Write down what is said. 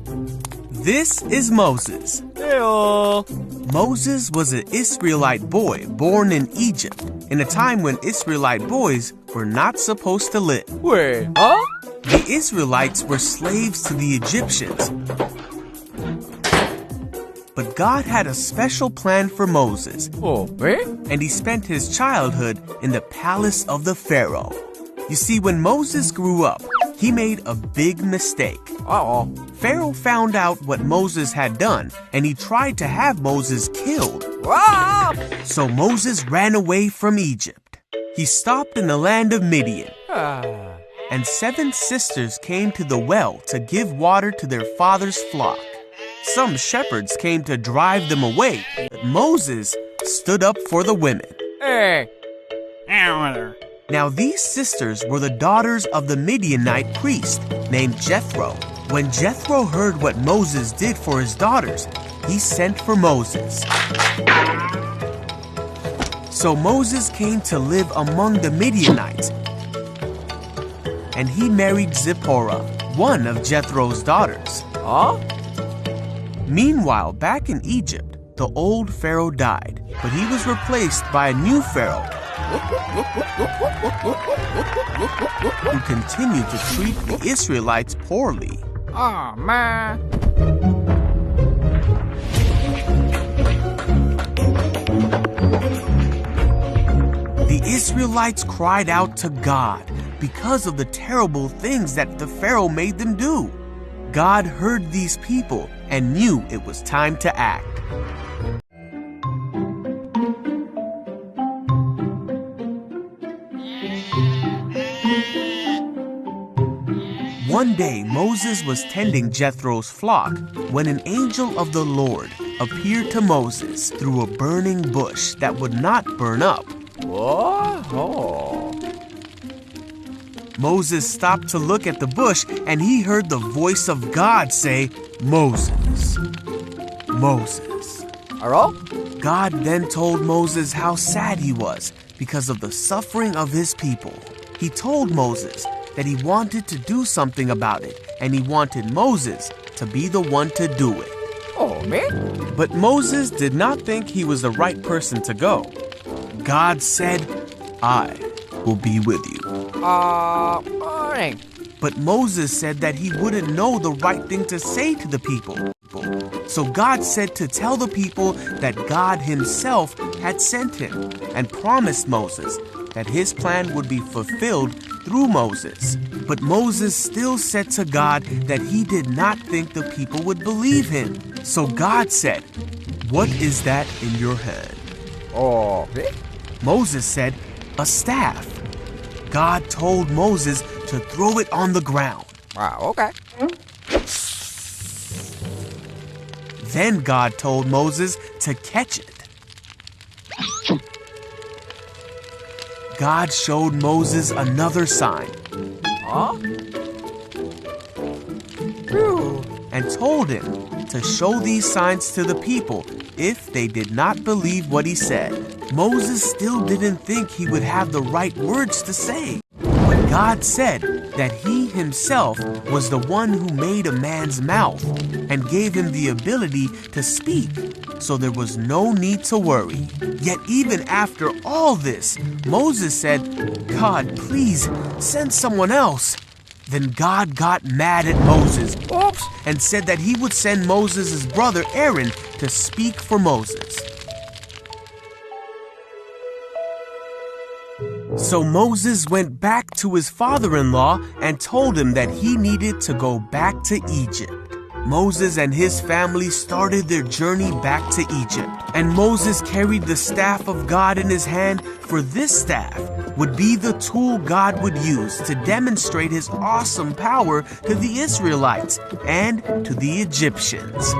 This is Moses. Heyo. Moses was an Israelite boy born in Egypt in a time when Israelite boys were not supposed to live. Wait, huh? The Israelites were slaves to the Egyptians. But God had a special plan for Moses, Oh, eh? and he spent his childhood in the palace of the Pharaoh. You see, when Moses grew up, he made a big mistake. Uh-oh. Pharaoh found out what Moses had done, and he tried to have Moses killed. Ah! So Moses ran away from Egypt. He stopped in the land of Midian, and 7 sisters came to the well to give water to their father's flock. Some shepherds came to drive them away, but Moses stood up for the women. Hey. Now these sisters were the daughters of the Midianite priest named Jethro. When Jethro heard what Moses did for his daughters, he sent for Moses. So Moses came to live among the Midianites, and he married Zipporah, one of Jethro's daughters. Huh? Meanwhile, back in Egypt, the old Pharaoh died, but he was replaced by a new Pharaoh who continued to treat the Israelites poorly. Oh, man. The Israelites cried out to God because of the terrible things that the Pharaoh made them do. God heard these people and knew it was time to act. One day, Moses was tending Jethro's flock when an angel of the Lord appeared to Moses through a burning bush that would not burn up. What? Oh. Moses stopped to look at the bush, and he heard the voice of God say, "Moses, Moses." Hello? God then told Moses how sad he was because of the suffering of his people. He told Moses that he wanted to do something about it, and he wanted Moses to be the one to do it. Oh, me? But Moses did not think he was the right person to go. God said, "I will be with you." Morning. But Moses said that he wouldn't know the right thing to say to the people. So God said to tell the people that God himself had sent him and promised Moses that his plan would be fulfilled through Moses. But Moses still said to God that he did not think the people would believe him. So God said, "What is that in your hand?" Oh, me? Moses said, "A staff." God told Moses to throw it on the ground. Wow, okay. Then God told Moses to catch it. God showed Moses another sign Huh? Phew. and told him to show these signs to the people if they did not believe what he said. Moses still didn't think he would have the right words to say. But God said that he himself was the one who made a man's mouth and gave him the ability to speak, so there was no need to worry. Yet even after all this, Moses said, "God, please send someone else." Then God got mad at Moses Oops. and said that he would send Moses' brother Aaron to speak for Moses. So Moses went back to his father-in-law and told him that he needed to go back to Egypt. Moses and his family started their journey back to Egypt, and Moses carried the staff of God in his hand, for this staff would be the tool God would use to demonstrate his awesome power to the Israelites and to the Egyptians.